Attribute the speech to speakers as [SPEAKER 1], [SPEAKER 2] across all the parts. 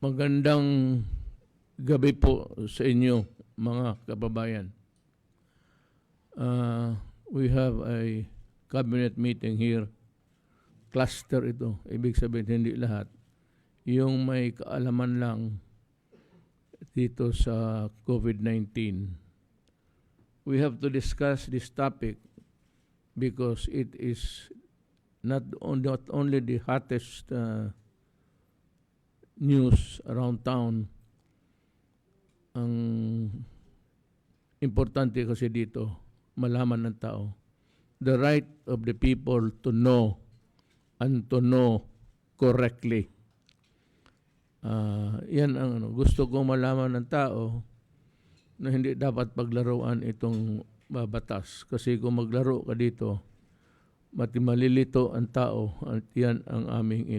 [SPEAKER 1] Magandang gabi po sa inyo, mga kababayan. We have a cabinet meeting here. Cluster ito. Ibig sabihin, hindi lahat. Yung may kaalaman lang dito sa COVID-19. We have to discuss this topic because it is not only the hottest news around town. Ang importante kasi dito, malaman ng tao, the right of the people to know and to know correctly. Yan ang gusto kong malaman ng tao, na hindi dapat paglaruan itong batas. Kasi kung maglaro ka dito, malilito ang tao at yan ang aming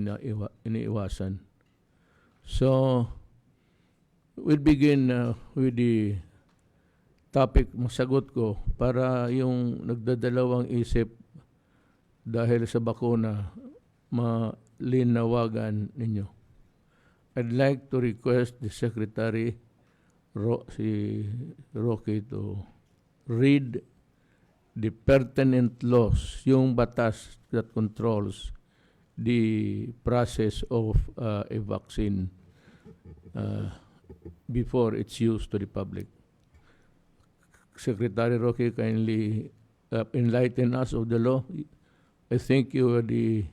[SPEAKER 1] iniiwasan. So, we'll begin with the topic masagot ko para yung nagdadalawang isip dahil sa bakuna malinawagan ninyo. I'd like to request the Secretary, si Rocky, to read the pertinent laws, yung batas that controls the process of a vaccine before it's used to the public. Secretary Rocky, kindly enlighten us of the law. I think you are the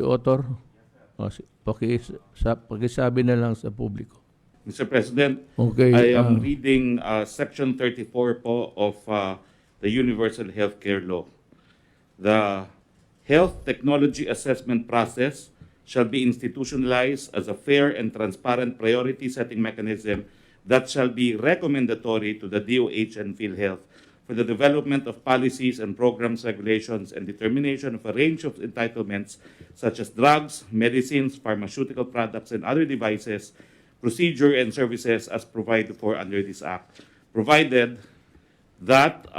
[SPEAKER 1] author. Pakisabi na lang sa publiko.
[SPEAKER 2] Mr. President,
[SPEAKER 1] Okay,
[SPEAKER 2] I am reading Section 34 po of the Universal Healthcare Law. The health technology assessment process shall be institutionalized as a fair and transparent priority-setting mechanism that shall be recommendatory to the DOH and PhilHealth for the development of policies and programs, regulations, and determination of a range of entitlements such as drugs, medicines, pharmaceutical products, and other devices, procedure and services as provided for under this Act, provided that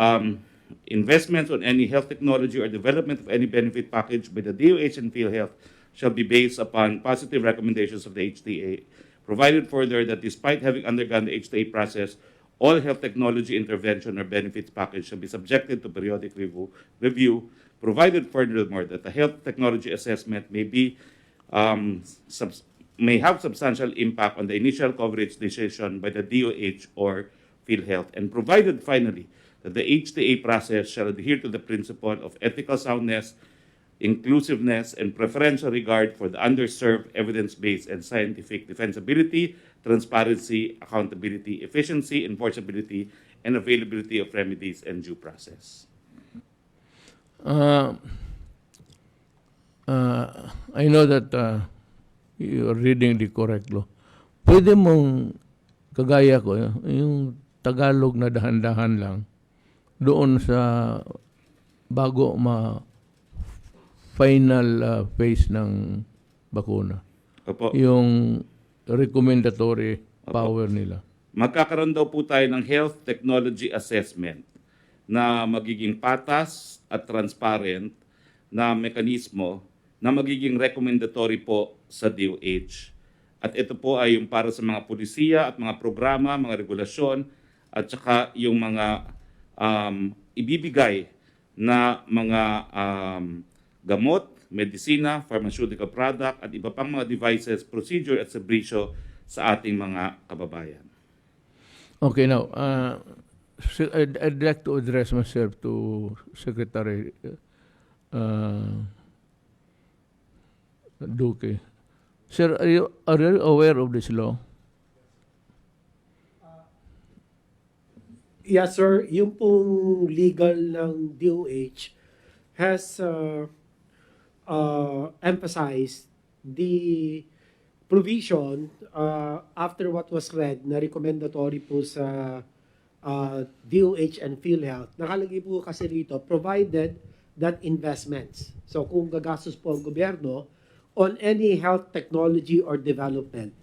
[SPEAKER 2] investments on any health technology or development of any benefit package by the DOH and PhilHealth shall be based upon positive recommendations of the HTA, provided further that despite having undergone the HTA process, all health technology intervention or benefits package shall be subjected to periodic review, provided furthermore that the health technology assessment may have substantial impact on the initial coverage decision by the DOH or PhilHealth, and provided finally that the HTA process shall adhere to the principle of ethical soundness, inclusiveness, and preferential regard for the underserved, evidence-based, and scientific defensibility, transparency, accountability, efficiency, enforceability, and availability of remedies and due process.
[SPEAKER 1] I know that you're reading the correct law. Pwede mong, kagaya ko, yung Tagalog na dahan-dahan lang, doon sa bago final phase ng bakuna.
[SPEAKER 2] Opo.
[SPEAKER 1] Yung recommendatory power nila.
[SPEAKER 2] Magkakaroon daw po tayo ng health technology assessment na magiging patas at transparent na mekanismo na magiging recommendatory po sa DOH. At ito po ay yung para sa mga pulisiya at mga programa, mga regulasyon, at saka yung mga ibibigay na mga gamot, medisina, pharmaceutical product, at iba pang mga devices, procedure at serbisyo sa ating mga kababayan.
[SPEAKER 1] Okay, now, I'd like to address myself to Secretary Duque. Sir, are you aware of this law?
[SPEAKER 3] Yes, sir. Yung pong legal ng DOH has emphasized the provision after what was read na recommendatory po sa DOH and PhilHealth. Nakalagay po kasi rito, provided that investments. So kung gagastos po ang gobyerno on any health technology or development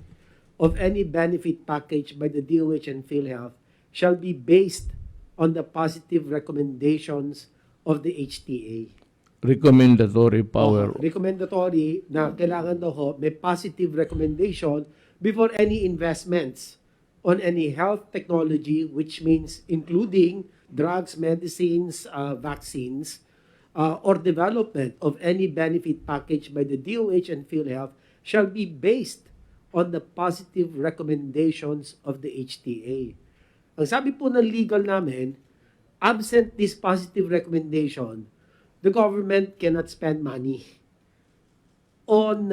[SPEAKER 3] of any benefit package by the DOH and PhilHealth shall be based on the positive recommendations of the HTA.
[SPEAKER 1] recommendatory power.
[SPEAKER 3] Recommendatory na kailangan daw ho, may positive recommendation before any investments on any health technology, which means including drugs, medicines, vaccines, or development of any benefit package by the DOH and PhilHealth shall be based on the positive recommendations of the HTA. Ang sabi po ng legal namin, absent this positive recommendation, the government cannot spend money on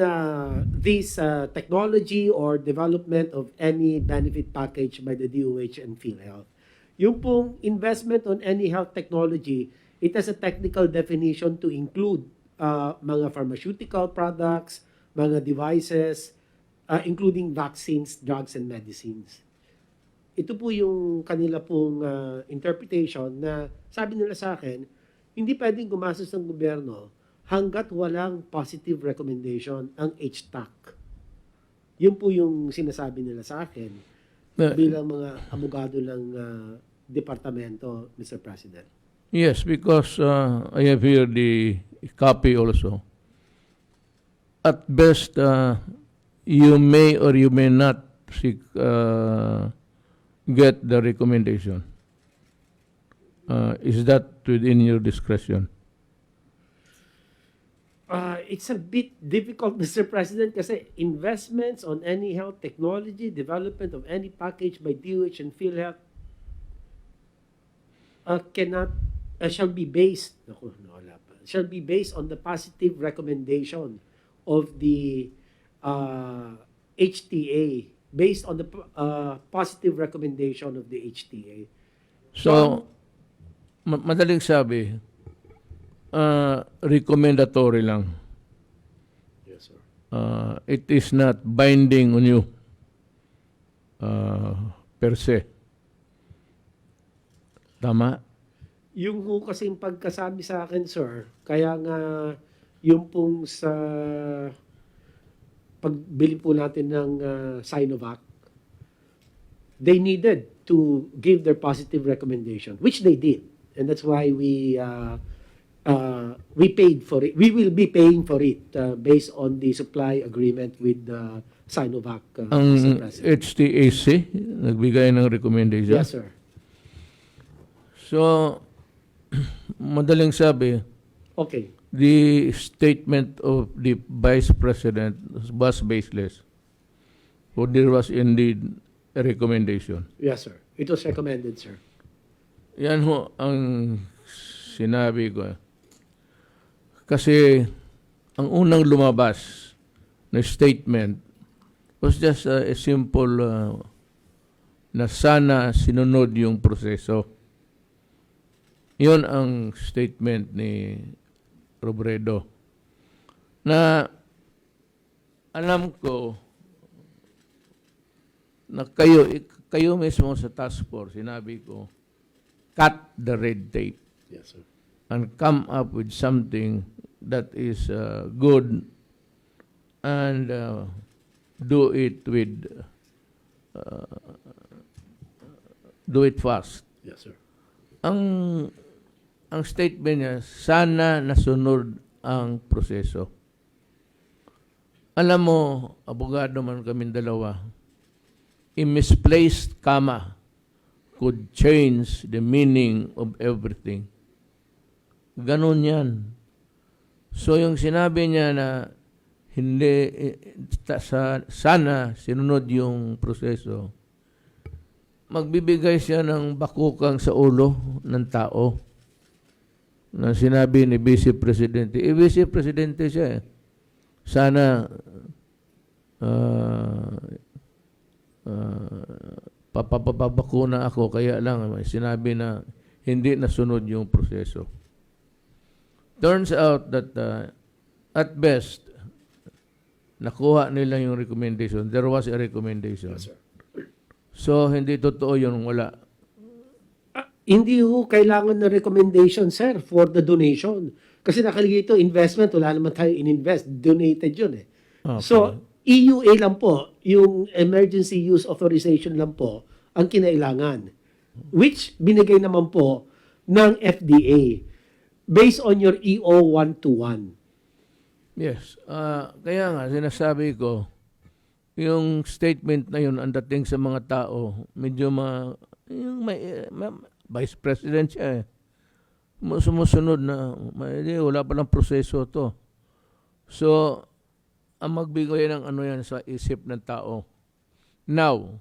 [SPEAKER 3] this technology or development of any benefit package by the DOH and PhilHealth. Yung pong investment on any health technology, it has a technical definition to include mga pharmaceutical products, mga devices, including vaccines, drugs, and medicines. Ito po yung kanila pong interpretation na sabi nila sa akin, hindi pwedeng gumastos ng gobyerno hanggat walang positive recommendation ang HTAC. Yun po yung sinasabi nila sa akin bilang mga abogado ng departamento, Mr. President.
[SPEAKER 1] Yes, because I have here the copy also. At best, you may or you may not seek, get the recommendation. Is that within your discretion?
[SPEAKER 3] It's a bit difficult, Mr. President, kasi investments on any health technology, development of any package by DOH and PhilHealth shall be based on the positive recommendation of the HTA, based on the positive recommendation of the HTA.
[SPEAKER 1] So, madaling sabi, recommendatory lang.
[SPEAKER 3] Yes, sir.
[SPEAKER 1] It is not binding on you per se. Tama?
[SPEAKER 3] Yung ho kasing pagkasabi sa akin, sir, kaya nga yung pong sa pagbili po natin ng Sinovac, they needed to give their positive recommendation, which they did. And that's why we paid for it. We will be paying for it based on the supply agreement with Sinovac, Mr.
[SPEAKER 1] Ang
[SPEAKER 3] President.
[SPEAKER 1] HTAC, nagbigay ng recommendation.
[SPEAKER 3] Yes, sir.
[SPEAKER 1] So, madaling sabi,
[SPEAKER 3] Okay.
[SPEAKER 1] the statement of the Vice President was baseless. So there was indeed a recommendation.
[SPEAKER 3] Yes, sir. It was recommended, sir.
[SPEAKER 1] Yan ho ang sinabi ko. Kasi ang unang lumabas na statement was just a simple na sana sinunod yung proseso. Yun ang statement ni Robredo. Na alam ko na kayo mismo sa task force, sinabi ko, cut the red tape
[SPEAKER 3] Yes, sir.
[SPEAKER 1] and come up with something that is good and do it fast.
[SPEAKER 3] Yes, sir.
[SPEAKER 1] Ang statement niya, sana nasunod ang proseso. Alam mo, abogado man kaming dalawa, a misplaced comma could change the meaning of everything. Ganon yan. So yung sinabi niya na hindi, sana sinunod yung proseso, magbibigay siya ng bakukang sa ulo ng tao na sinabi ni Vice Presidente. Vice Presidente siya eh. Sana papabakuna ako, kaya lang sinabi na hindi nasunod yung proseso. Turns out that at best, nakuha nila yung recommendation. There was a recommendation.
[SPEAKER 3] Yes, sir.
[SPEAKER 1] So, hindi totoo yun, wala.
[SPEAKER 3] Hindi ho kailangan ng recommendation, sir, for the donation. Kasi nakalagay ito, investment, wala naman tayo in-invest. Donated yun eh.
[SPEAKER 1] Okay.
[SPEAKER 3] So, EUA lang po, yung Emergency Use Authorization lang po, ang kinailangan. Which binigay naman po ng FDA. based on your EO 121.
[SPEAKER 1] Yes. Kaya nga, sinasabi ko, yung statement na yun ang dating sa mga tao, medyo yung vice president siya eh. Sumusunod na, wala palang proseso to. So, ang magbigay ng ano yan sa isip ng tao. Now,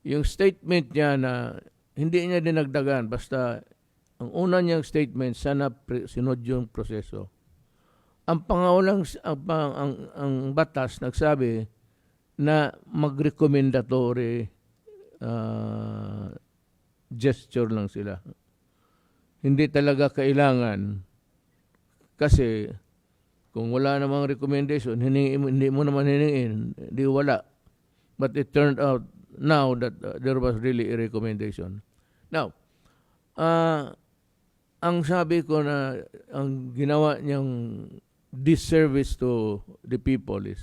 [SPEAKER 1] yung statement niya na hindi niya dinagdagan, basta ang una niyang statement, sana sinod yung proseso. Ang pangawalang, ang batas nagsabi na mag-recommendatory gesture lang sila. Hindi talaga kailangan kasi kung wala namang recommendation, hindi mo naman hiningin, hindi wala. But it turned out now that there was really a recommendation. Now, ang sabi ko na ang ginawa niyang disservice to the people is,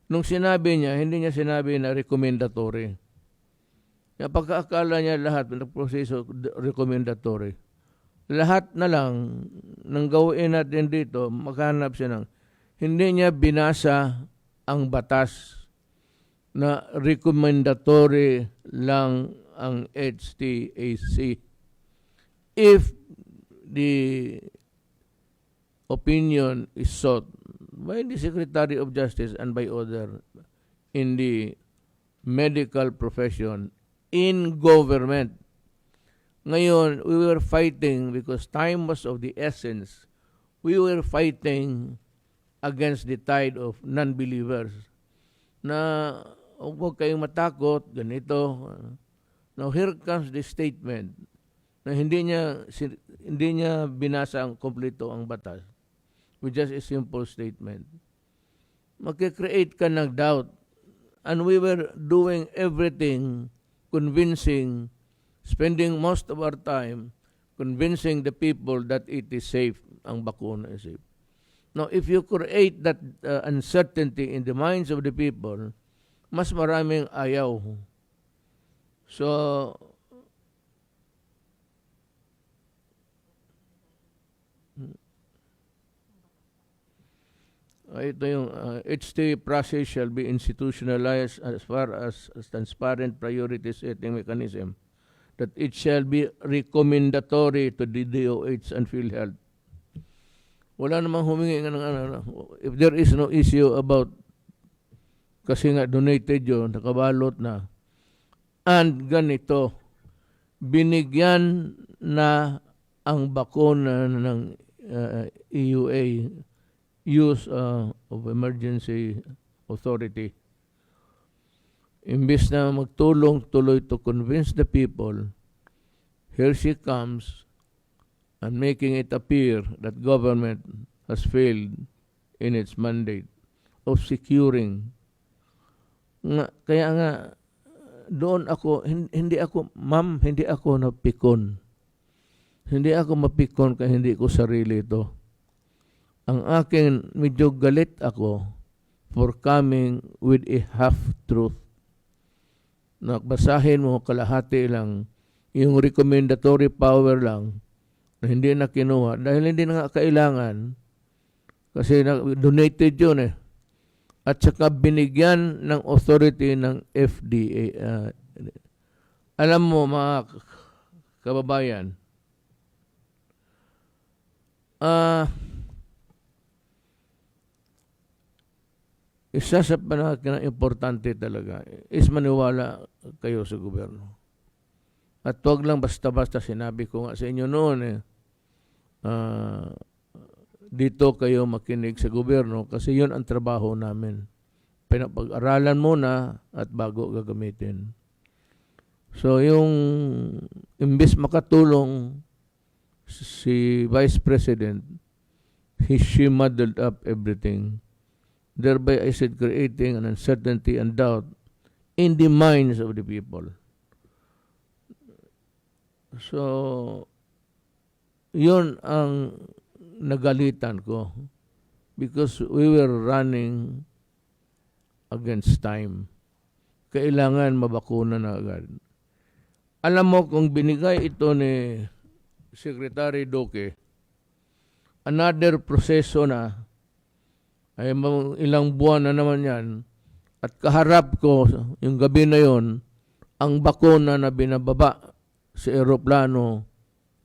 [SPEAKER 1] nung sinabi niya, hindi niya sinabi na recommendatory. Pagkaakala niya lahat ng proseso recommendatory. Lahat na lang ng gawin natin dito, maghanap siya ng, hindi niya binasa ang batas na recommendatory lang ang HTAC. If the opinion is sought by the Secretary of Justice and by other in the medical profession, in government. Ngayon, we were fighting because time was of the essence. We were fighting against the tide of non-believers na huwag kayong matakot, ganito. Now, here comes the statement na hindi niya binasa ang kompleto ang batas with just a simple statement. Magkikreate ka ng doubt. And we were doing everything, convincing, spending most of our time convincing the people that it is safe, ang bakuna is safe. Now, if you create that uncertainty in the minds of the people, mas maraming ayaw. So, ito yung HT process shall be institutionalized as far as transparent priority setting mechanism, that it shall be recommendatory to the DOH and PhilHealth. Wala namang humingi ng if there is no issue about kasi nga donated yun, nakabalot na. And ganito, binigyan na ang bakuna ng EUA, Use of Emergency Authority. Imbis na magtulong tuloy to convince the people, here she comes and making it appear that government has failed in its mandate of securing. Kaya nga, doon ako, hindi ako napikon. Hindi ako mapikon kaya hindi ko sarili ito. Ang akin, medyo galit ako for coming with a half-truth. Basahin mo, kalahati lang, yung recommendatory power lang, na hindi na kinuha, dahil hindi na nga kailangan, kasi donated yun eh. At saka binigyan ng authority ng FDA. Alam mo, mga kababayan, isa sa importante talaga is maniwala kayo sa gobyerno. At huwag lang basta-basta, sinabi ko nga sa inyo noon dito kayo makinig sa gobyerno kasi yun ang trabaho namin. Pinapag-aralan muna at bago gagamitin. So yung imbis makatulong si Vice President, she muddled up everything. Thereby, I said, creating an uncertainty and doubt in the minds of the people. So, yun ang nagalitan ko because we were running against time. Kailangan mabakuna na agad. Alam mo, kung binigay ito ni Secretary Duque, another proseso na, ay ilang buwan na naman yan, at kaharap ko yung gabi na yon ang bakuna na binababa sa eroplano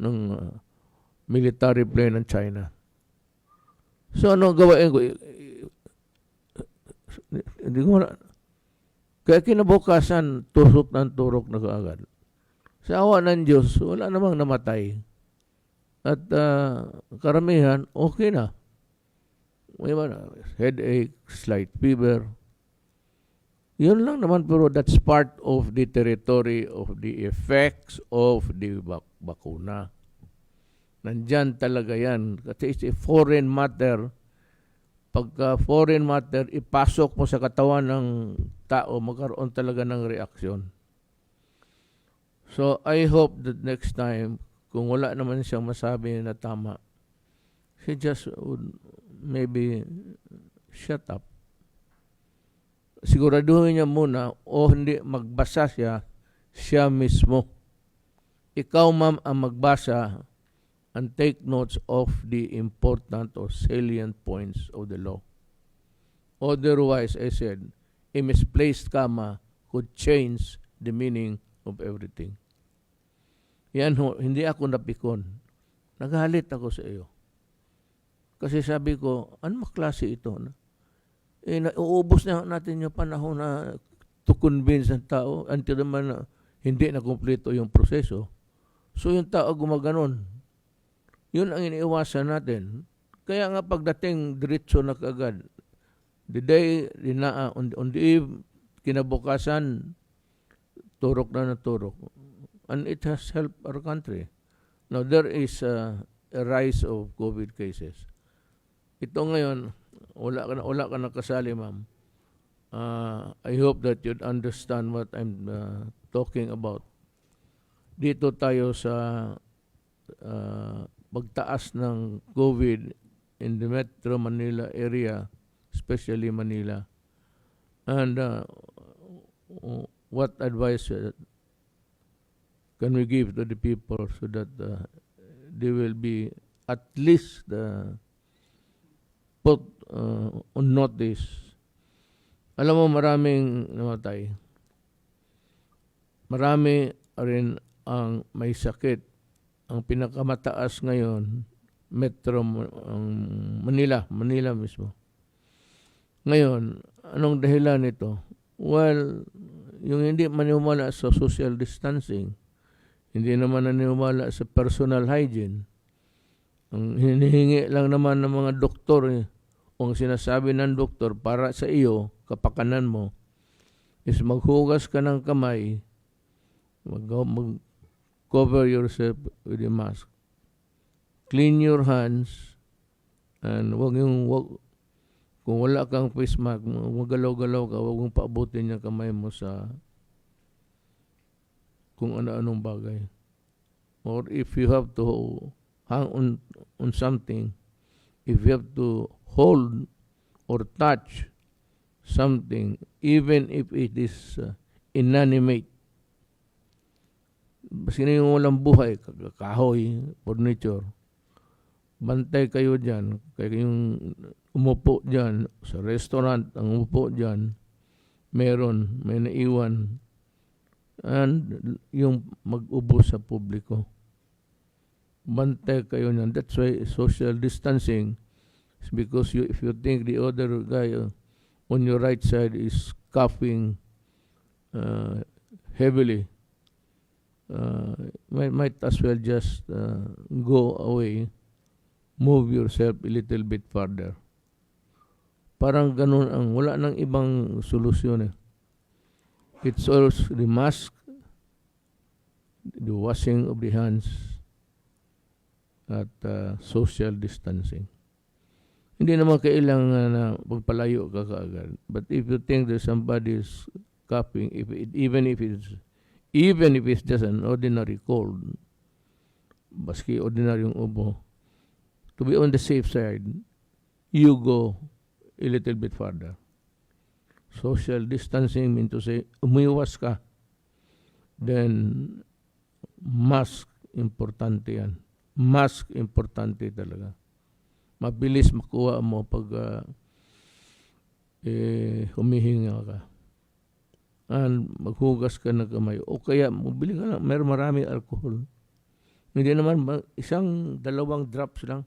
[SPEAKER 1] ng military plane ng China. So ano gawain ko? Hindi ko na. Kaya kinabukasan, turok na kaagad. Sa awa ng Diyos, wala namang namatay. At karamihan, okay na. May headache, slight fever. Yun lang naman, pero that's part of the territory of the effects of the bakuna. Nandyan talaga yan. Kasi it's a foreign matter. Pagka foreign matter, ipasok mo sa katawan ng tao, magkaroon talaga ng reaksyon. So, I hope that next time, kung wala naman siyang masabi na tama, he just would maybe shut up. Siguraduhin niya muna o hindi magbasa siya mismo. Ikaw, ma'am, ang magbasa and take notes of the important or salient points of the law. Otherwise, I said, a misplaced comma could change the meaning of everything. Yan ho, hindi ako napikon. Nagalit ako sa iyo. Kasi sabi ko, ano maklase ito? Uubos na natin yung panahon na to convince ang tao until naman na hindi na kumpleto yung proseso. So yung tao gumaganon. Yun ang iniiwasan natin. Kaya nga pagdating diretso na kaagad, the day, on the eve, kinabukasan, turok na turok. And it has helped our country. Now there is a rise of COVID cases. Ito ngayon, wala ka na kasali, ma'am. I hope that you'd understand what I'm talking about. Dito tayo sa pagtaas ng COVID in the Metro Manila area, especially Manila. And what advice can we give to the people so that they will be at least put on notice? Alam mo, maraming namatay. Marami rin ang may sakit. Ang pinakamataas ngayon, Metro Manila mismo. Ngayon, anong dahilan nito? Well, yung hindi maniwala sa social distancing, hindi naman naniwala sa personal hygiene. Ang hinihingi lang naman ng mga doktor, ang sinasabi ng doktor para sa iyo, kapakanan mo, is maghugas ka ng kamay, cover yourself with a mask. Clean your hands, and kung wala kang face mask, magalaw-galaw ka, huwag mong paabutin yung kamay mo sa kung ano-anong bagay. Or if you have to hang on something, if you have to hold or touch something, even if it is inanimate, sino yung walang buhay, kahoy, furniture, bantay kayo dyan. Kaya yung umupo dyan, sa restaurant, ang umupo dyan, may naiwan, and yung mag-ubo sa publiko. Bantay kayo niyan. That's why social distancing is because if you think the other guy on your right side is coughing heavily, might as well just go away, move yourself a little bit further. Parang ganun wala nang ibang solusyon eh. It's also the mask, the washing of the hands, at social distancing. Hindi naman kailangan na magpalayo ka kaagad. But if you think that somebody is coughing, even if it's just an ordinary cold, baski ordinaryong ubo, to be on the safe side, you go a little bit further. Social distancing means to say, umiwas ka. Then, mask, importante yan. Mask, importante talaga. Mabilis makuha mo pag humihinga ka. And maghugas ka ng kamay. O kaya, mabili ka lang, maraming alcohol. Hindi naman, isang, dalawang drops lang.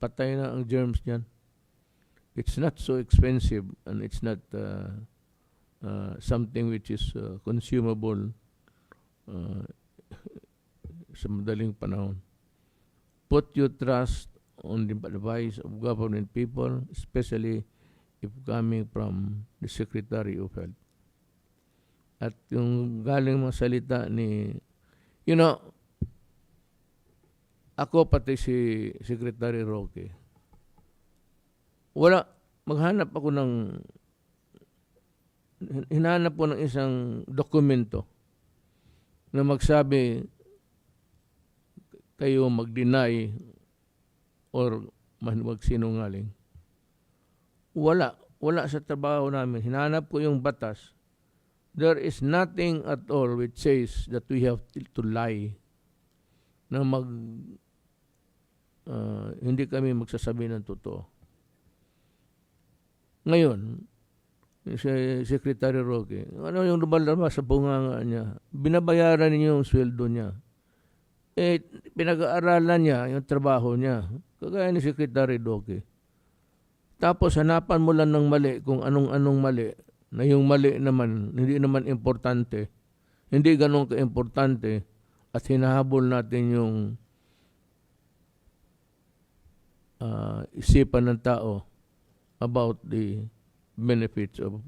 [SPEAKER 1] Patay na ang germs niyan. It's not so expensive and it's not something which is consumable sa madaling panahon. Put your trust on the advice of government people, especially if coming from the Secretary of Health. At yung galing mga salita ni, ako pati si Secretary Roque, maghanap ako hinahanap ko ng isang dokumento na magsabi kayo mag-deny or magsinungaling. Wala sa trabaho namin. Hinahanap ko yung batas. There is nothing at all which says that we have to lie. Na hindi kami magsasabi ng totoo. Ngayon, si Secretary Roque, ano yung lumalabas sa bunganga niya? Binabayaran niyo yung sweldo niya. Pinag-aaralan niya yung trabaho niya. Kagaya ni Secretary Roque. Tapos hanapan mo lang ng mali kung anong mali. Na yung mali naman, hindi naman importante. Hindi ganun ka-importante at hinahabol natin yung isipan ng tao about the benefits of.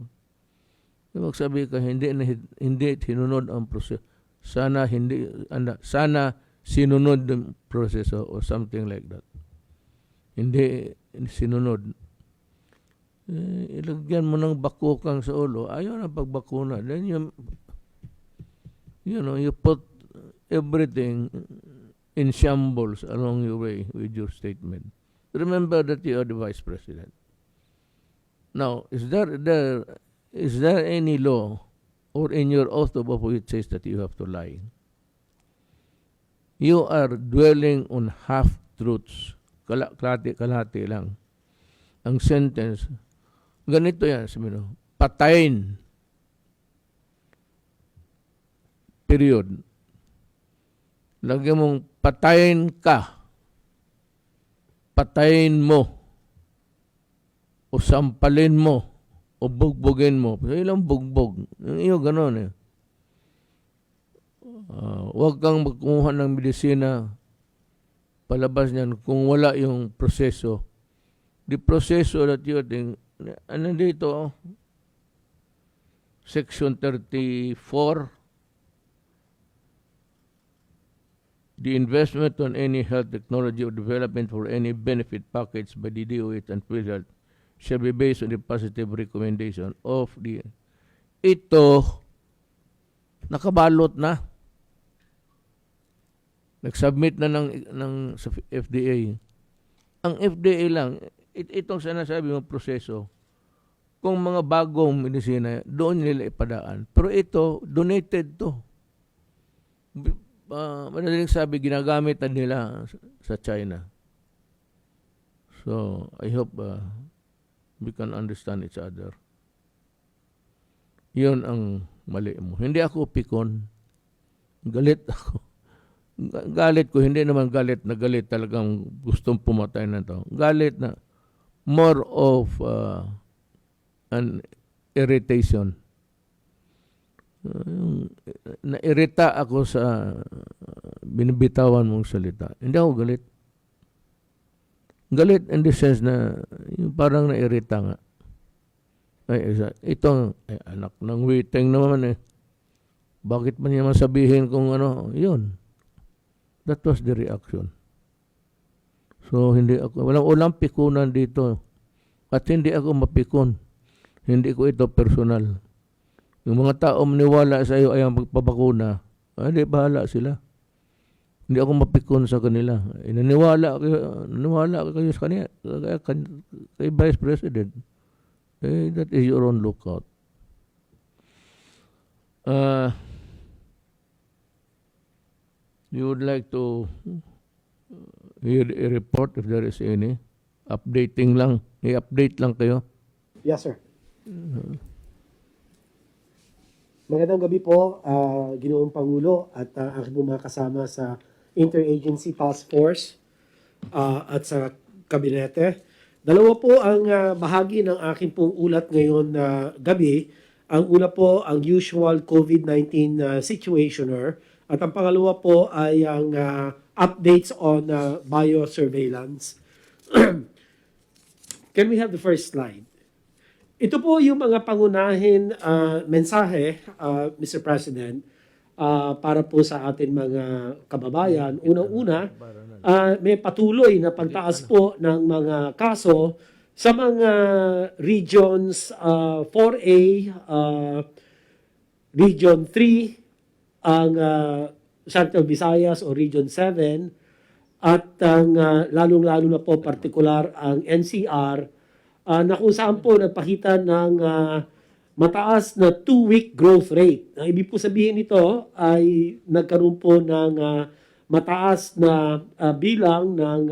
[SPEAKER 1] Magsabi ka, hindi sinunod ang proseso. Sana sinunod ang proseso or something like that. Hindi sinunod. Ilagyan mo ng bakukang sa ulo, ayaw na pagbakuna. Then you put everything in shambles along your way with your statement. Remember that you are the Vice President. Now, is there any law or in your oath of office it says that you have to lie? You are dwelling on half-truths. Kalahati lang. Ang sentence, ganito yan, patayin. Period. Lagyan mong patayin ka. Patayin mo. O sampalin mo. O bugbugin mo. So, ilang bugbog. Yung iyo, gano'n eh. Huwag kang magkumuha ng medisina palabas niyan kung wala yung proseso. The proseso that you think, ano dito? Section 34, the investment on any health technology or development for any benefit package by the DOH and PhilHealth shall be based on the positive recommendation of the... Ito, nakabalot na. Nag-submit na ng sa FDA. Ang FDA lang, itong sinasabi mong proseso, kung mga bagong medisina, doon nila ipadaan. Pero ito, donated to. Madaling sabi, ginagamit nila sa China. So, I hope we can understand each other. Yun ang mali mo. Hindi ako pikon. Galit ako. Galit ko, hindi naman galit na galit talagang gustong pumatay na to. Galit na more of an irritation. Nairita ako sa binibitawan mong salita. Hindi ako galit. Galit in the sense na yung parang nairita nga. Ito, anak ng witeng naman eh. Bakit man niya masabihin kung ano, yun. That was the reaction. So, walang pikunan dito. At hindi ako mapikon. Hindi ko ito personal. Yung mga tao maniwala sa iyo ay ang magpapakuna, hindi, bahala sila. Hindi ako mapikon sa kanila. Naniwala kayo sa kanila, kay Vice President. That is your own lookout. You would like to i-report if there is any. Updating lang. I-update lang kayo.
[SPEAKER 3] Yes, sir. Magandang gabi po, Ginoong Pangulo at aking mga kasama sa Interagency Task Force at sa Kabinete. Dalawa po ang bahagi ng aking pong ulat ngayon na gabi. Ang una po ang usual COVID-19 situationer at ang pangalawa po ay ang updates on biosurveillance. Can we have the first slide? Ito po yung mga pangunahin mensahe, Mr. President, para po sa atin mga kababayan. Unang-una, may patuloy na pagtaas po ng mga kaso sa mga regions 4A, Region 3, ang Central Visayas o Region 7, at ang lalong-lalo na po partikular ang NCR, na kung saan po nagpakita ng mataas na 2-week growth rate. Ang ibig po sabihin nito ay nagkaroon po ng mataas na bilang ng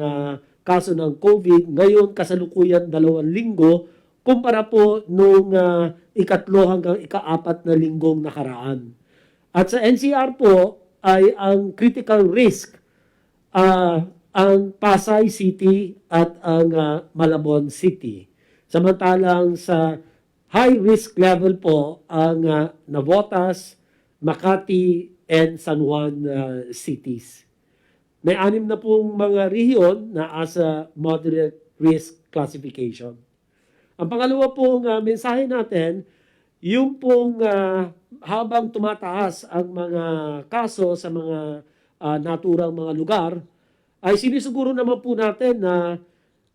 [SPEAKER 3] kaso ng COVID. Ngayon, kasalukuyan 2 linggo, kumpara po nung ikatlo hanggang ika-4 na linggong nakaraan. At sa NCR po ay ang critical risk, ang Pasay City at ang Malabon City. Samantalang sa high risk level po ang Navotas, Makati, and San Juan cities. May 6 na pong mga rehiyon na asa moderate risk classification. Ang pangalawa pong mensahe natin, yung pong habang tumataas ang mga kaso sa mga naturang mga lugar, ay sinisiguro naman po natin na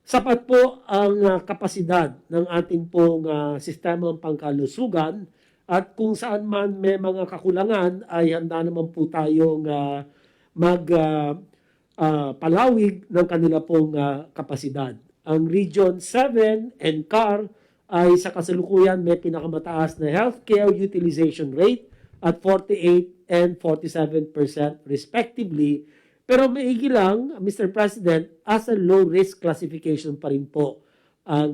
[SPEAKER 3] sapat po ang kapasidad ng ating pong sistemang pangkalusugan at kung saan man may mga kakulangan ay handa naman po tayong palawig ng kanila pong kapasidad. Ang Region 7 and CAR ay sa kasalukuyan may pinakamataas na healthcare utilization rate at 48 and 47% respectively. Pero maigi lang, Mr. President, as a low-risk classification pa rin po ang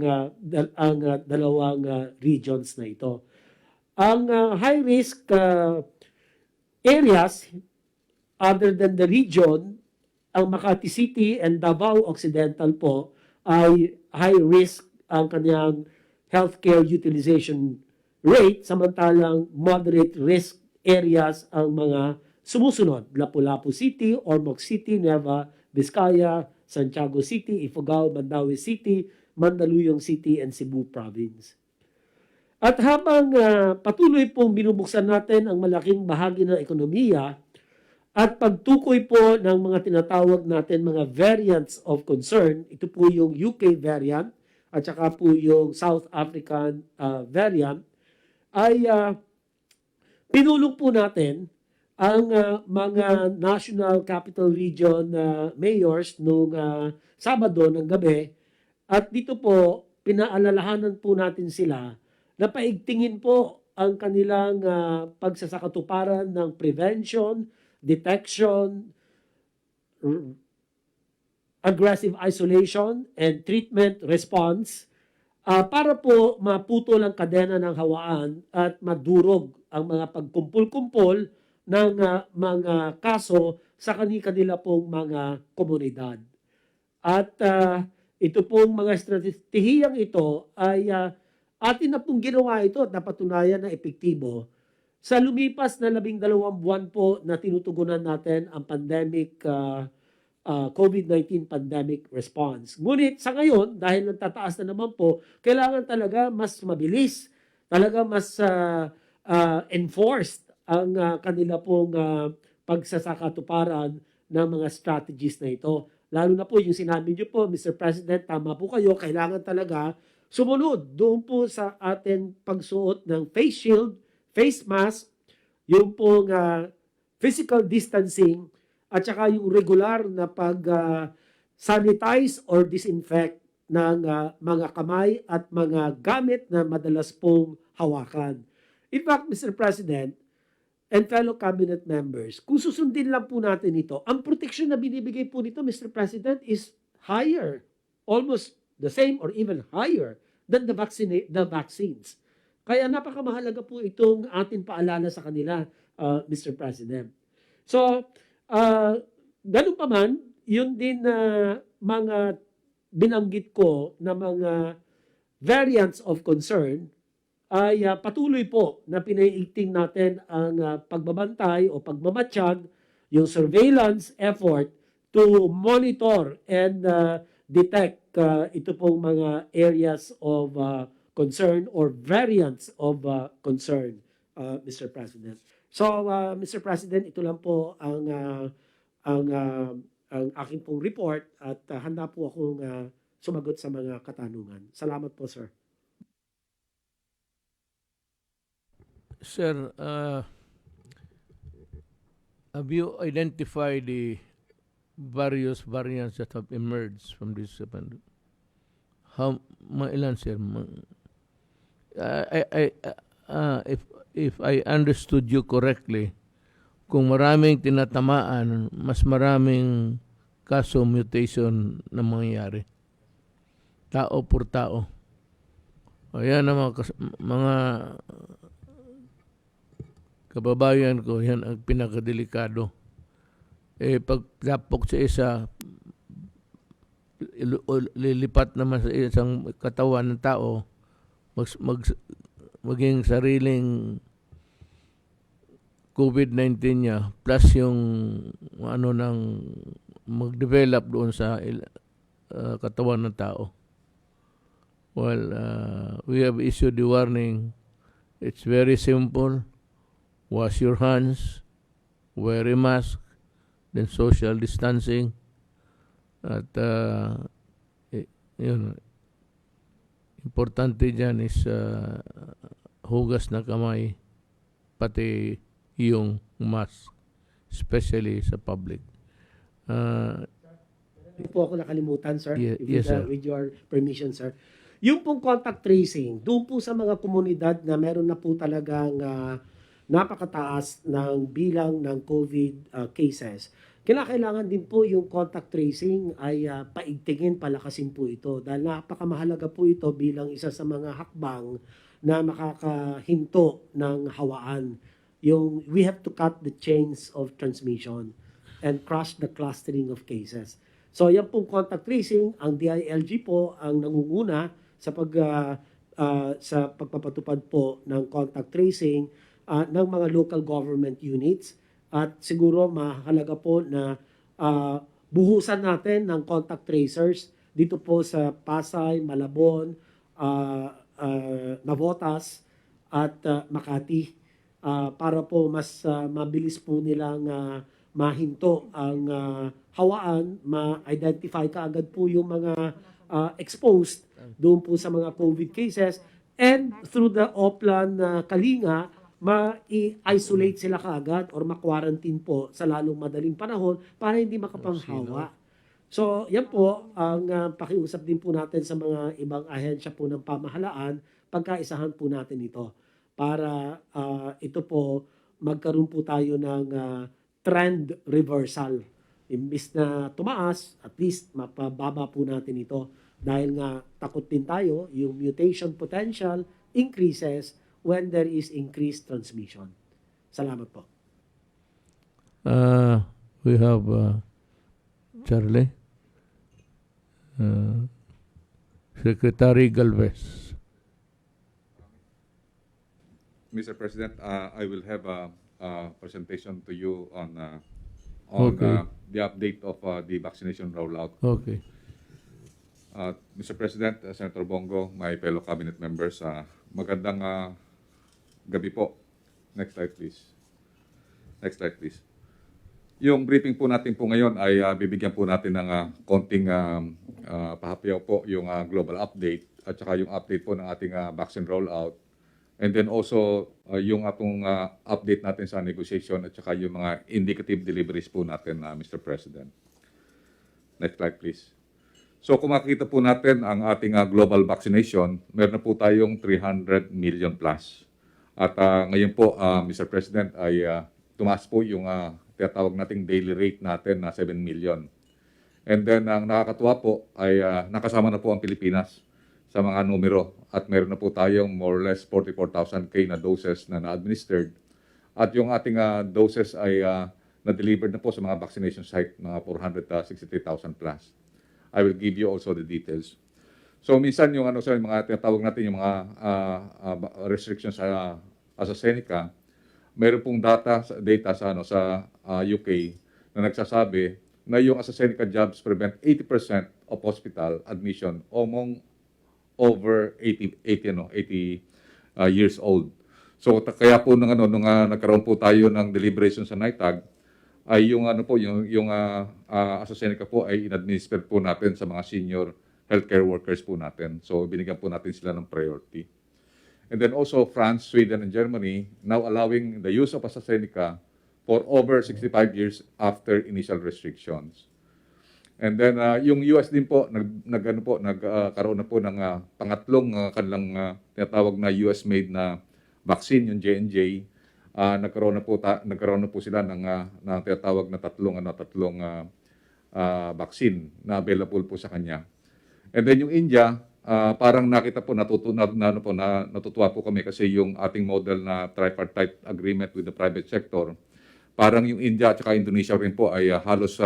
[SPEAKER 3] dalawang regions na ito. Ang high-risk areas, other than the region, ang Makati City and Davao Occidental po ay high-risk ang kanyang healthcare utilization rate, samantalang moderate risk areas ang mga sumusunod: Lapu-Lapu City, Ormoc City, Nueva Vizcaya, Santiago City, Ifugao, Mandaue City, Mandaluyong City, and Cebu Province. At habang patuloy pong binubuksan natin ang malaking bahagi ng ekonomiya at pagtukoy po ng mga tinatawag natin mga variants of concern, ito po yung UK variant at saka po yung South African variant, ay pinulong po natin ang mga National Capital Region mayors noong Sabado ng gabi, at dito po pinaalalahanan po natin sila na paigtingin po ang kanilang pagsasakatuparan ng prevention, detection, aggressive isolation, and treatment response para po maputol ang kadena ng hawaan at madurog ang mga pagkumpul-kumpol ng mga kaso sa kanila pong mga komunidad. At ito pong mga estratehiyang ito ay atin na pong ginawa ito at napatunayan na epektibo sa lumipas na 12 buwan po na tinutugunan natin ang pandemic, COVID-19 pandemic response. Ngunit sa ngayon, dahil nagtataas na naman po, kailangan talaga mas mabilis, talaga mas enforced ang kanila pong pagsasakatuparan ng mga strategies na ito. Lalo na po yung sinabi niyo po, Mr. President, tama po kayo, kailangan talaga sumunod doon po sa ating pagsuot ng face shield, face mask, yung pong physical distancing, at saka yung regular na pag-sanitize or disinfect ng mga kamay at mga gamit na madalas pong hawakan. In fact, Mr. President, and fellow cabinet members, kung susundin lang po natin ito, ang protection na binibigay po nito, Mr. President, is higher, almost the same or even higher than the vaccines. Kaya napakamahalaga po itong ating paalala sa kanila, Mr. President. So, ganun pa man, yun din na mga binanggit ko na mga variants of concern ay patuloy po na pinaiigting natin ang pagbabantay o pagmamatsyag, yung surveillance effort to monitor and detect ito pong mga areas of concern or variants of concern, Mr. President. So, Mr. President, ito lang po ang aking pong report at handa po akong sumagot sa mga katanungan. Salamat po, sir.
[SPEAKER 1] Sir, have you identified the various variants that have emerged from this pandemic? Ilan, sir? If I understood you correctly, kung maraming tinatamaan, mas maraming kaso mutation na mangyayari. Tao por tao. Ayan ang mga kababayan ko, yan ang pinakadelikado. Pagtapok sa isa, lilipat naman sa isang katawan ng tao, maging sariling COVID-19 niya, plus yung mag-develop doon sa katawan ng tao. Well, we have issued the warning. It's very simple. Wash your hands, wear a mask, then social distancing. At yun, importante dyan is hugas na kamay, pati yung mask, especially sa public.
[SPEAKER 3] Hindi po ako nakalimutan, sir.
[SPEAKER 1] Yes, sir.
[SPEAKER 3] With your permission, sir. Yung pong contact tracing, doon po sa mga komunidad na meron na po talagang napakataas ng bilang ng COVID cases, kinakailangan din po yung contact tracing ay paigtingin, palakasin po ito. Dahil napakamahalaga po ito bilang isa sa mga hakbang na makakahinto ng hawaan. We have to cut the chains of transmission and crush the clustering of cases. So yan pong contact tracing, ang DILG po ang nangunguna sa pagpapatupad po ng contact tracing ng mga local government units, at siguro mahalaga po na buhusan natin ng contact tracers dito po sa Pasay, Malabon, Navotas at Makati para po mas mabilis po nilang mahinto ang hawaan, ma-identify kaagad po yung mga exposed doon po sa mga COVID cases, and through the Oplan Kalinga, ma-isolate sila kaagad or ma-quarantine po sa lalong madaling panahon para hindi makapanghawa. So, yan po ang pakiusap din po natin sa mga ibang ahensya po ng pamahalaan, pagkaisahan po natin ito para ito po magkaroon po tayo ng trend reversal. Imbis na tumaas, at least mapababa po natin ito dahil nga takot din tayo, yung mutation potential increases when there is increased transmission. Salamat po.
[SPEAKER 1] We have Charlie, Secretary Galvez.
[SPEAKER 2] Mr. President, I will have a presentation to you on
[SPEAKER 1] Okay.
[SPEAKER 2] The update of the vaccination rollout.
[SPEAKER 1] Okay.
[SPEAKER 2] Mr. President, Senator Bongo, my fellow cabinet members, magandang gabi po. Next slide, please. Next slide, please. Yung briefing po natin po ngayon ay bibigyan po natin ng konting pahapyaw po yung global update at saka yung update po ng ating vaccine rollout. And then also yung atong update natin sa negotiation at saka yung mga indicative deliveries po natin, Mr. President. Next slide, please. So kung makikita po natin ang ating global vaccination, meron na po tayong 300 million plus.
[SPEAKER 4] At ngayon po, Mr. President, ay tumaas po yung tinatawag nating daily rate natin na 7 million. And then, ang nakakatuwa po ay nakasama na po ang Pilipinas sa mga numero at meron na po tayong more or less 44,000 na doses na na-administered. At yung ating doses ay na-delivered na po sa mga vaccination site, mga 463,000 plus. I will give you also the details. So minsan yung mga tinatawag natin yung mga restrictions sa AstraZeneca, meron pong data sa UK na nagsasabi na yung AstraZeneca jabs prevent 80% of hospital admission among over 80 years old. So kaya po nung nagkaroon po tayo ng deliberation sa NITAG ay yung AstraZeneca po ay in-administer po natin sa mga senior healthcare workers po natin. So binigyan po natin sila ng priority. And then also France, Sweden, and Germany now allowing the use of AstraZeneca for over 65 years after initial restrictions. And then yung US din po nagkaroon na po ng pangatlong kanilang tinatawag na US-made na vaccine, yung J&J. Nagkaroon na po sila ng tinatawag na tatlong vaccine na available po sa kanya. And then yung India, parang nakita po natutuwa po kami kasi yung ating model na tripartite agreement with the private sector, parang yung India at saka Indonesia rin po ay halos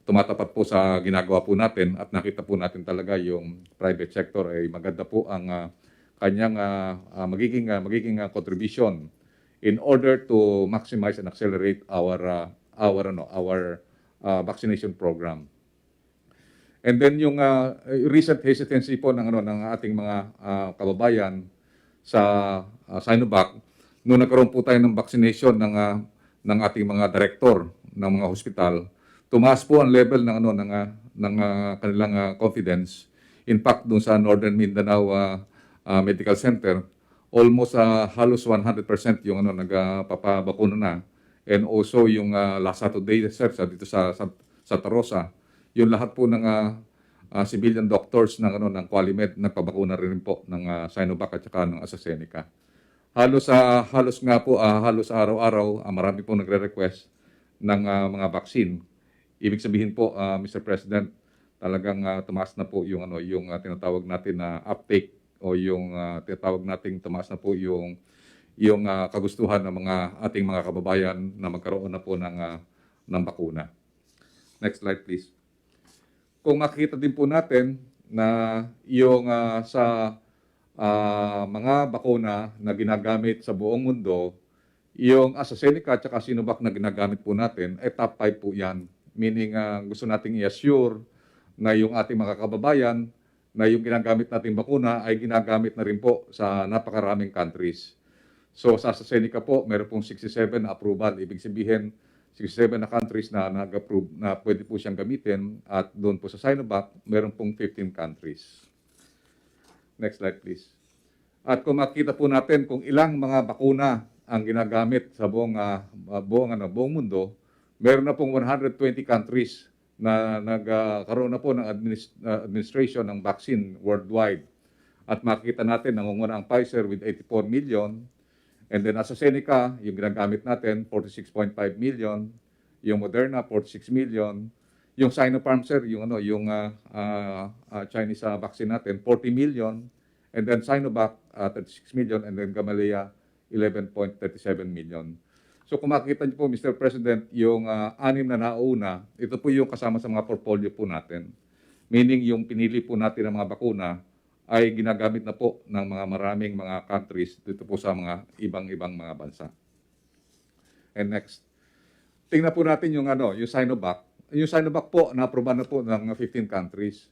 [SPEAKER 4] tumatapat po sa ginagawa po natin at nakita po natin talaga yung private sector ay maganda po ang kanyang magiging contribution in order to maximize and accelerate our vaccination program. And then yung recent hesitancy po ng ating mga kababayan sa Sinovac, noong nagkaroon po tayo ng vaccination ng ating mga director ng mga hospital, tumaas po ang level ng kanilang confidence. In fact, doon sa Northern Mindanao Medical Center, almost halos 100% yung nagpapabakuna na. And also yung last Saturday, dito sa Santa Rosa, yung lahat po ng civilian doctors ng Qualimed nagpabakuna rin po ng Sinovac at saka ng AstraZeneca. Halos araw-araw marami po nagre-request ng mga vaccine. Ibig sabihin po, Mr. President, talagang tumaas na po yung tinatawag natin na uptake o yung tinatawag nating tumaas na po yung kagustuhan ng mga ating mga kababayan na magkaroon na po ng bakuna. Next slide, please. Kung makikita din po natin na yung sa mga bakuna na ginagamit sa buong mundo, yung AstraZeneca at saka Sinovac na ginagamit po natin, ay top 5 po yan. Meaning gusto nating i-assure na yung ating mga kababayan na yung ginagamit nating bakuna ay ginagamit na rin po sa napakaraming countries. So sa AstraZeneca po, meron pong 67 na approval. Ibig sabihin, 67 na countries na nag-approve na pwede po siyang gamitin at doon po sa Sinovac, meron pong 15 countries. Next slide please. At kung makita po natin kung ilang mga bakuna ang ginagamit sa buong mundo, meron na pong 120 countries na nagkaroon na po ng administration ng vaccine worldwide. At makikita natin nangunguna ang Pfizer with 84 million. And then AstraZeneca, yung ginagamit natin, 46.5 million. Yung Moderna, 46 million. Yung Sinopharm, sir, yung Chinese vaccine natin, 40 million. And then Sinovac, 36 million. And then Gamaleya, 11.37 million. So kung makikita niyo po, Mr. President, yung 6 na nauna, ito po yung kasama sa mga portfolio po natin. Meaning yung pinili po natin ng mga bakuna, ay ginagamit na po ng mga maraming mga countries dito po sa mga ibang mga bansa. And next, tingnan po natin yung Sinovac. Yung Sinovac po, na-aproban na po ng 15 countries,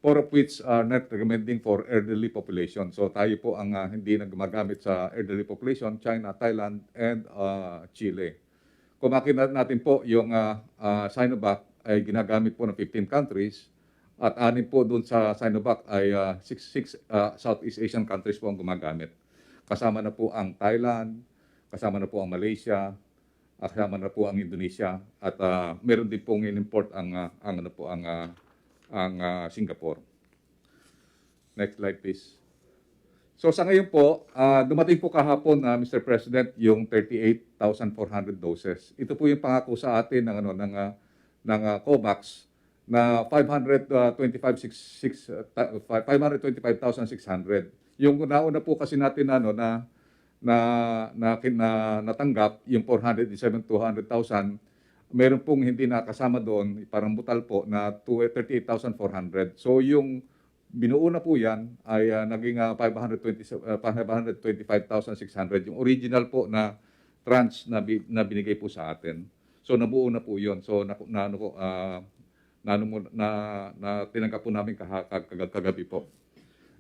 [SPEAKER 4] 4 of which are not recommending for elderly population. So tayo po ang hindi nagmagamit sa elderly population, China, Thailand, and Chile. Kung makita natin po, yung Sinovac ay ginagamit po ng 15 countries, at 6 po doon sa Sinovac ay 6 Southeast Asian countries po ang gumagamit. Kasama na po ang Thailand, kasama na po ang Malaysia, kasama na po ang Indonesia, at meron din pong in-import ang Singapore. Next slide please. So sa ngayon po, dumating po kahapon, Mr. President, yung 38,400 doses. Ito po yung pangako sa atin ng COVAX na 525,600. Yung nauna po kasi natin natanggap yung 407,200,000. Meron pong hindi nakasama doon, parang butal po na 38,400. So yung binuo na po yan ay naging 525,600. Yung original po na tranche na binigay po sa atin. So nabuo na po yun. So tinanggap po namin kagabi po.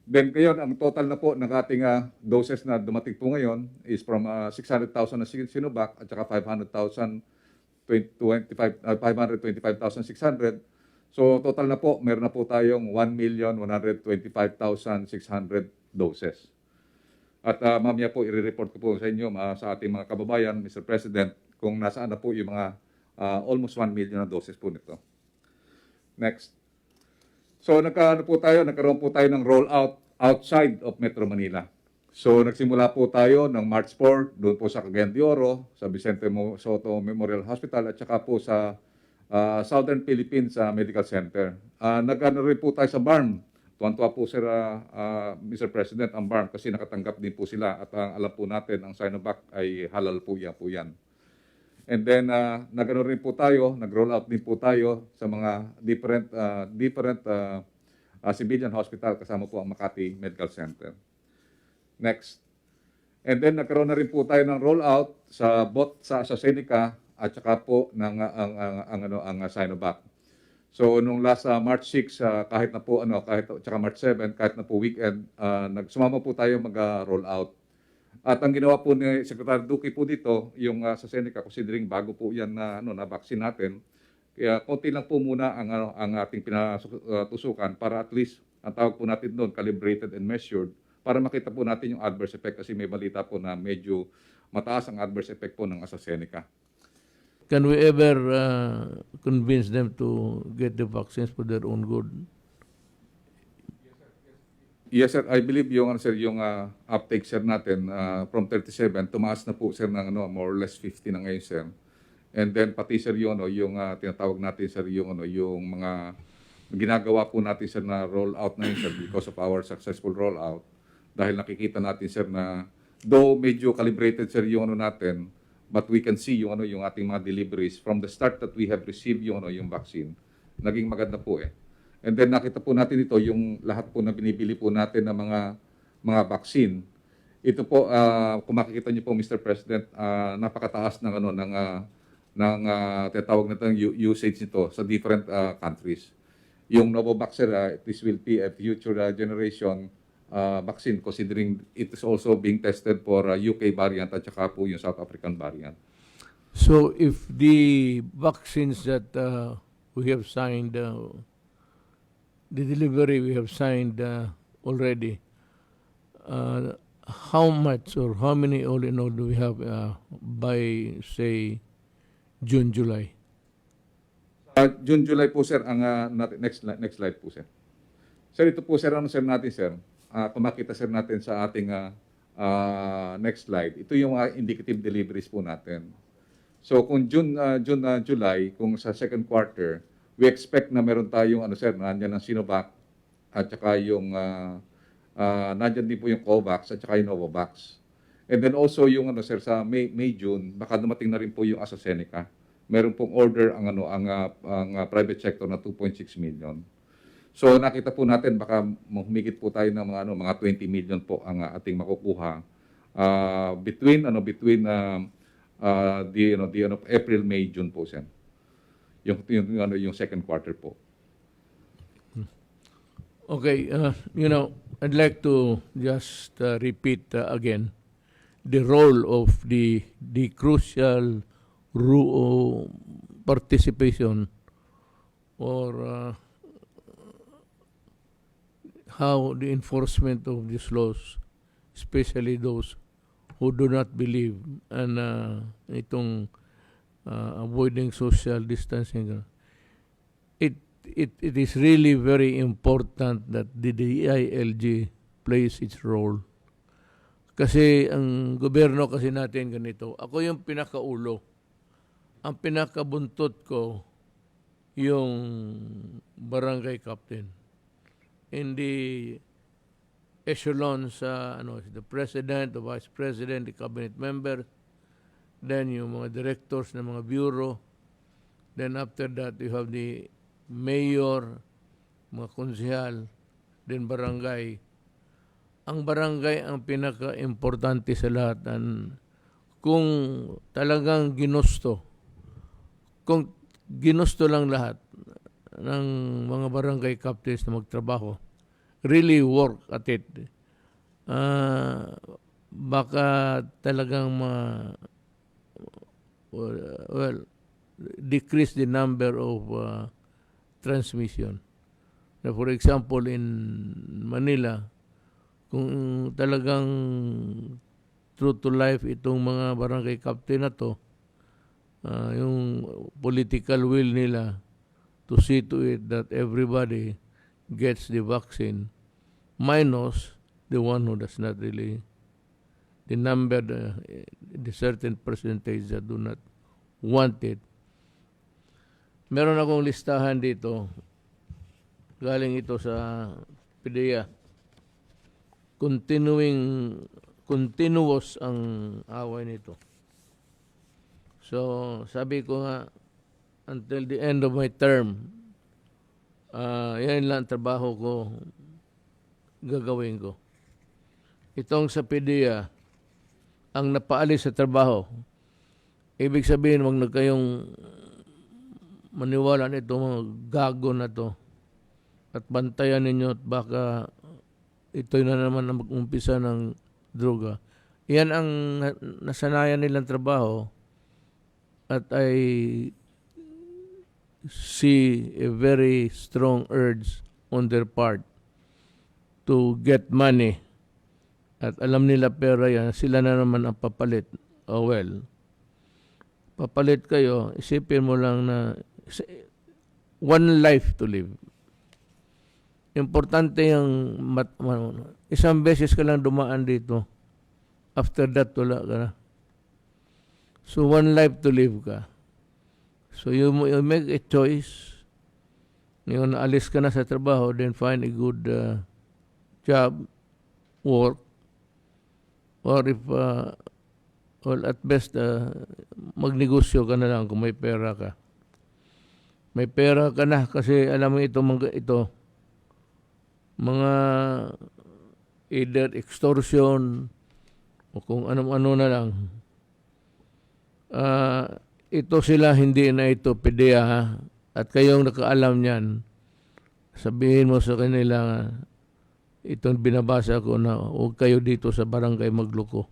[SPEAKER 4] Then ngayon, ang total na po ng ating doses na dumating po ngayon is from 600,000 na Sinovac at saka 525,600. So total na po, meron na po tayong 1,125,600 doses. At mamaya po, i-report ko po sa inyo sa ating mga kababayan, Mr. President, kung nasaan na po yung mga almost 1 million na doses po nito. Next. So nagkaroon po tayo ng rollout outside of Metro Manila. So nagsimula po tayo ng March 4, doon po sa Cagayan de Oro, sa Vicente Soto Memorial Hospital, at saka po sa Southern Philippines Medical Center. Nag-ano rin po tayo sa BARM. Tuwan-tuwa po Sir Mr. President ang BARM kasi nakatanggap din po sila at alam po natin ang Sinovac ay halal po yan. And then nag-ano rin po tayo, nag-roll out din po tayo sa mga different civilian hospital kasama po ang Makati Medical Center. Next. And then nagkaroon na rin po tayo ng rollout sa AstraZeneca at saka po ng ang Sinovac. So nung last March 6 kahit na po tsaka March 7 kahit na po weekend nagsumama po tayo mag-roll out. At ang ginawa po ni Secretary Duque po dito yung AstraZeneca, considering bago po yan na vaccine natin. Kaya konti lang po muna ang ating pinatusukan para at least ang tawag po natin doon calibrated and measured para makita po natin yung adverse effect kasi may balita po na medyo mataas ang adverse effect po ng AstraZeneca.
[SPEAKER 1] Can we ever convince them to get the vaccines for their own good?
[SPEAKER 4] Yes, sir. I believe yung uptake, sir, natin from 37, tumaas na po, sir, ng more or less 50 na ngayon, sir. And then, pati, sir, yung tinatawag natin, sir, yung mga ginagawa po natin, sir, na rollout na yun, sir, because of our successful rollout. Dahil nakikita natin, sir, na though medyo calibrated, sir, yung natin, but we can see yung ating mga deliveries from the start that we have received yung vaccine. Naging maganda po eh. And then nakita po natin ito yung lahat po na binibili po natin ng mga vaccine. Ito po kung makikita niyo po Mr. President, napakataas ng tinatawag natin usage nito sa different countries. Yung Novavax, this will be a future generation vaccine considering it is also being tested for UK variant at saka po yung South African variant.
[SPEAKER 1] So if the vaccines that we have signed, the delivery we have signed already, how much or how many all in all do we have by, say, June, July?
[SPEAKER 4] June, July po, sir, ang next slide po, sir. Sir, ito po, sir, sir, natin, sir. Kung makita, sir, natin sa ating next slide, ito yung indicative deliveries po natin. So, kung July, kung sa second quarter, we expect na meron tayong, sir, nandiyan ang Sinovac, at saka yung, nandiyan din po yung COVAX, at saka yung Novavax. And then also yung, sir, sa May, June, baka dumating na rin po yung AstraZeneca. Meron pong order ang private sector na 2.6 million. So nakita po natin baka humigit po tayo ng mga 20 million po ang ating makukuha between April, May, June po, sir. Yung second quarter po.
[SPEAKER 1] Okay, I'd like to just repeat again the role of the crucial participation or how the enforcement of these laws, especially those who do not believe and itong avoiding social distancing, it is really very important that the DILG plays its role Kasi ang gobyerno kasi natin ganito. Ako yung pinakaulo. Ang pinakabuntot ko yung barangay captain. Hindi echelon sa the president, the vice president, the cabinet members, then yung mga directors ng mga bureau, then after that you have the mayor, mga konsehal, then barangay. Ang barangay ang pinaka-importante sa lahat. Kung talagang kung ginusto lang lahat ng mga barangay captains na magtrabaho, really work at it, baka talagang decrease the number of transmission. Na for example, in Manila, kung talagang true to life itong mga barangay captain na to, yung political will nila to see to it that everybody gets the vaccine, minus the one who does not really, the number, the certain percentage that do not want it. Meron akong listahan dito, galing ito sa PDEA. Continuous ang away nito. So, sabi ko nga, until the end of my term, yan lang trabaho ko, gagawin ko. Itong sa PDEA, ang napaalis sa trabaho, ibig sabihin, wag na kayong maniwala nito mga gago na to at bantayan ninyo at baka ito na naman na mag-umpisa ng droga. Yan ang nasanayan nilang trabaho at I see a very strong urge on their part to get money. At alam nila pera yan, sila na naman ang papalit. Oh well, papalit kayo, isipin mo lang na one life to live. Importante yung isang beses ka lang dumaan dito. After that, wala ka na. So, one life to live ka. So, you make a choice. Yung naalis ka na sa trabaho, then find a good job, work, or if, well, at best, magnegosyo ka na lang kung may pera ka. May pera ka na kasi alam mo ito mga either extortion o kung ano-ano na lang. Ito sila, hindi na ito PDEA at kayong nakaalam niyan, sabihin mo sa kanila, itong binabasa ko na huwag kayo dito sa barangay magloko.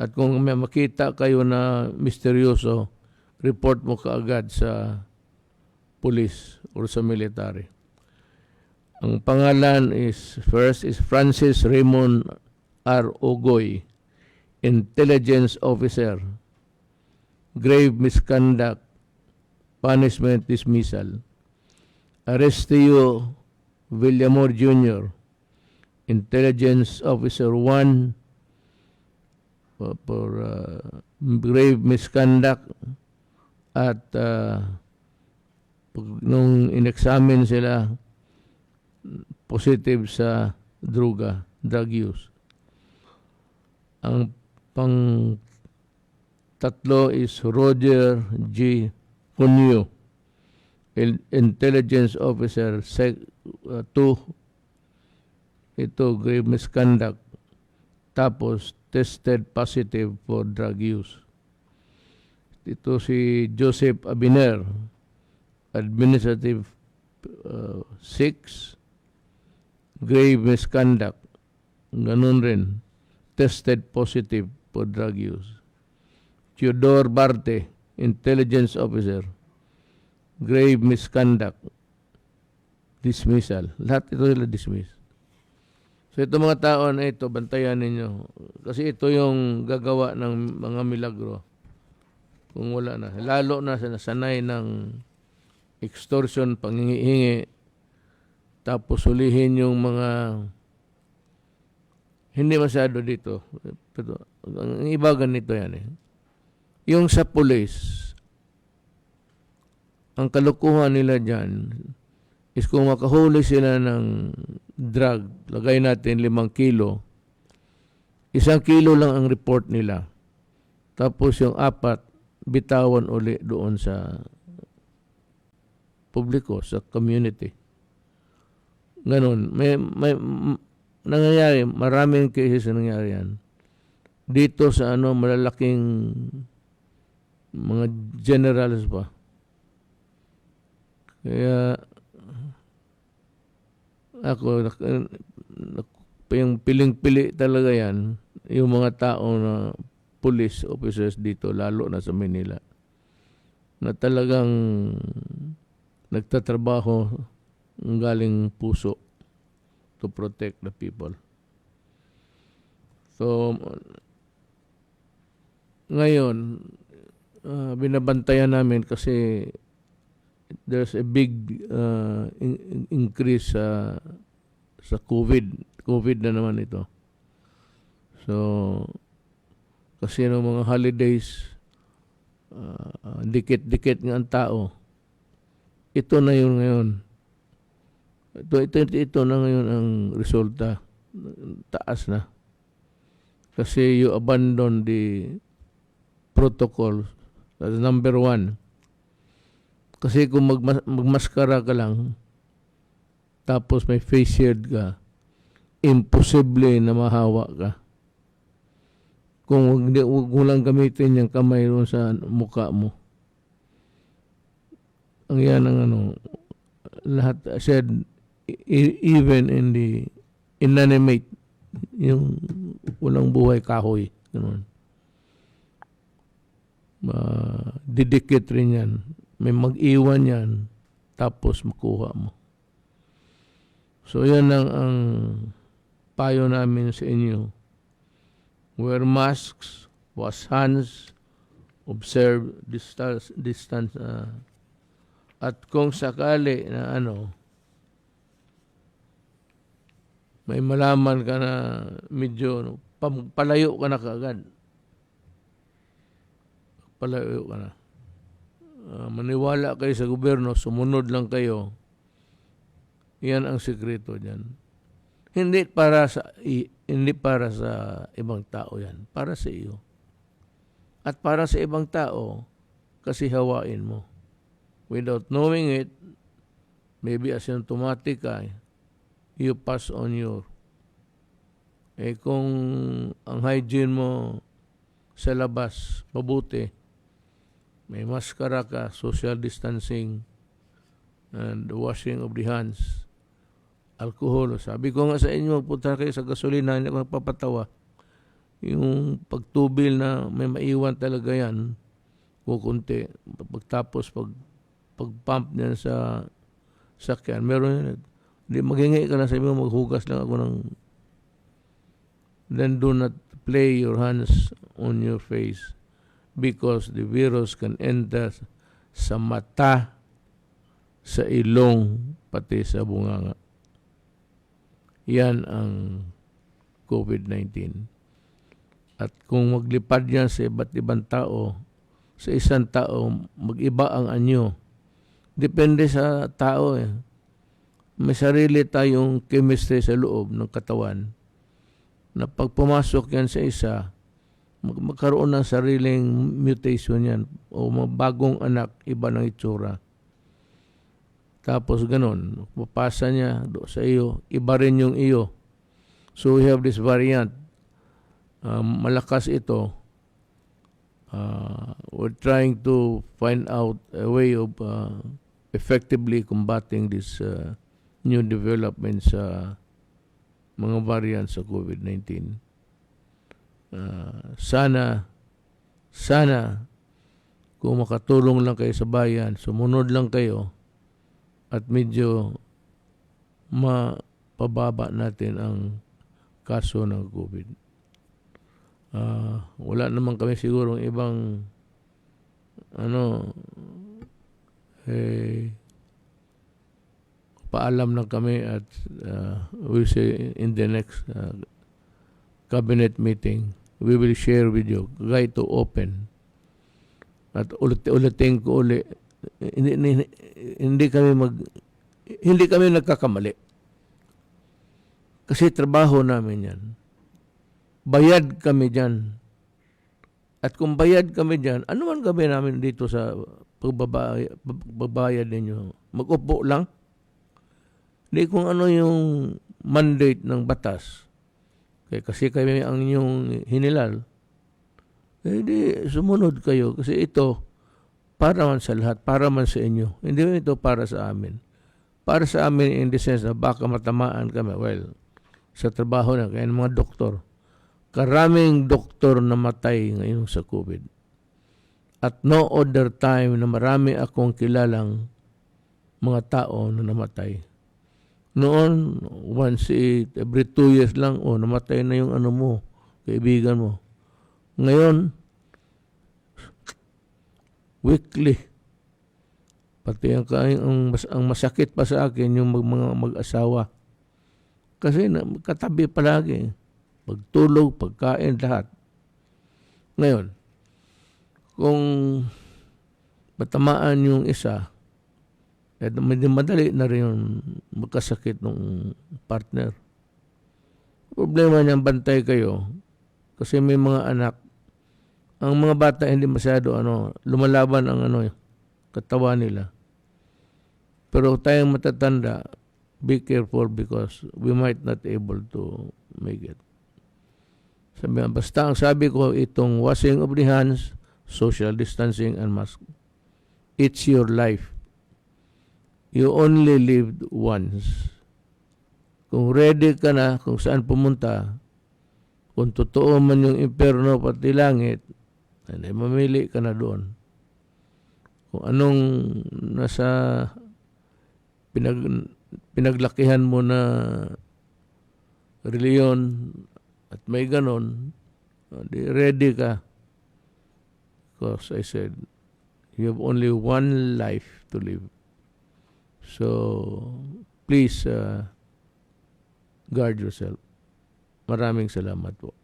[SPEAKER 1] At kung may makita kayo na misteryoso, report mo kaagad sa police or sa military. Ang pangalan first is Francis Raymond R. Ogoy, Intelligence Officer, grave misconduct, punishment dismissal. Arestio Villamor Jr., Intelligence Officer 1, for grave misconduct at nung in-examine sila, positive sa drug use. Ang tatlo is Roger G. Cunyo, Intelligence Officer 2, ito grave misconduct, tapos tested positive for drug use. Ito si Joseph Abiner, Administrative 6, grave misconduct, ganun rin, tested positive for drug use. Theodore Barte, Intelligence Officer, grave misconduct, dismissal. Lahat ito sila dismiss. So ito mga tao na ito, bantayan ninyo. Kasi ito yung gagawa ng mga milagro. Kung wala na. Lalo na sa nasanay ng extortion, panghingi-hingi, tapos hulihin yung mga Hindi masyado dito. Pero, ang iba ganito yan eh. Yung sa police, ang kalukuhan nila dyan is kung makahuli sila ng drug, lagay natin 5 kilo, 1 kilo lang ang report nila. Tapos yung 4, bitawan uli doon sa publiko, sa community. Ganon. May nangyayari, maraming cases na nangyayari yan. Dito sa malalaking mga generals pa. Kaya ako, yung piling-pili talaga yan, yung mga tao na police officers dito, lalo na sa Manila, na talagang nagtatrabaho ng galing puso to protect the people. So, ngayon, binabantayan namin kasi there's a big increase sa COVID. COVID na naman ito. So, kasi ng mga holidays, dikit-dikit nga ang tao. Ito na yun ngayon. Ito na ngayon ang resulta. Taas na. Kasi you abandon the protocol. That's number 1. Kasi kung magmaskara ka lang, tapos may face shield ka, imposible na mahawa ka. Kung wag mo lang gamitin yung kamay doon sa mukha mo. Ang yan ang lahat said, even in the inanimate, yung walang buhay kahoy, ganun. Didikit rin yan. May mag-iwan yan, tapos makuha mo. So yan ang payo namin sa inyo. Wear masks, wash hands, observe distance. At kung sakali na may malaman ka na medyo palayo ka na kaagad. Palayo ka na. Maniwala kayo sa gobyerno, sumunod lang kayo. Yan ang sikreto diyan. Hindi para sa ibang tao yan, para sa iyo. At para sa ibang tao, kasi hawain mo. Without knowing it, maybe asymptomatic ka, you pass on your. Kung ang hygiene mo sa labas, mabuti, may maskara ka, social distancing, and washing of the hands, alcohol. Sabi ko nga sa inyo, punta kayo sa gasolina, hindi ako nagpapatawa. Yung pagtubil na may maiwan talaga yan, kukunti. Pagtapos, pag-pump niyan sa sakyan, meron yun. Hindi, maghingi ka na sa inyo, maghugas lang ako ng. Then do not play your hands on your face because the virus can enter sa mata, sa ilong, pati sa bunganga. Yan ang COVID-19. At kung maglipad yan sa iba't ibang tao, sa isang tao, mag-iba ang anyo. Depende sa tao eh. May sarili tayong chemistry sa loob ng katawan na pag pumasok yan sa isa, magkaroon ng sariling mutation yan o bagong anak, iba ng itsura. Tapos ganun, papasa niya sa iyo, iba rin yung iyo. So we have this variant. Malakas ito. We're trying to find out a way of effectively combating this new developments sa mga variants sa COVID-19. Sana kung makatulong lang kayo sa bayan, sumunod lang kayo at medyo mapababa natin ang kaso ng COVID. Wala naman kami siguro ibang paalam lang kami at we'll say in the next cabinet meeting, we will share with you. Kaya ito open. At ulitin ko uli, hindi kami nagkakamali. Kasi trabaho namin yan. Bayad kami dyan. At kung bayad kami dyan, ano man gawin namin dito sa pagbabayad ninyo? Mag-upo lang? Hindi kung ano yung mandate ng batas. Kasi kami ang inyong hinilal. Hindi, sumunod kayo. Kasi ito, para man sa lahat, para man sa inyo. Hindi ito para sa amin. Para sa amin in the sense na baka matamaan kami. Well, sa trabaho na, kaya ng mga doktor. Karaming doktor na matay ngayon sa COVID. At no other time na marami akong kilalang mga tao na namatay. Noon, every 2 years lang, namatay na yung ano mo, kaibigan mo. Ngayon, weekly. Pati ang masakit pa sa akin yung mga mag-asawa. Kasi katabi palagi. Pagtulog, pagkain, lahat. Ngayon, kung matamaan yung isa, madali na rin yung magkasakit ng partner. Problema niyan, bantay kayo. Kasi may mga anak. Ang mga bata hindi masyado lumalaban ang katawan nila. Pero tayong matatanda, be careful because we might not able to make it. Basta ang sabi ko, itong washing of the hands, social distancing, and mask. It's your life. You only lived once. Kung ready ka na, kung saan pumunta, kung totoo man yung impyerno pati langit, ay mamili ka na doon. Kung anong nasa pinaglakihan mo na reliyon at may ganon, ready ka. Because I said, you have only one life to live. So, please guard yourself. Maraming salamat po.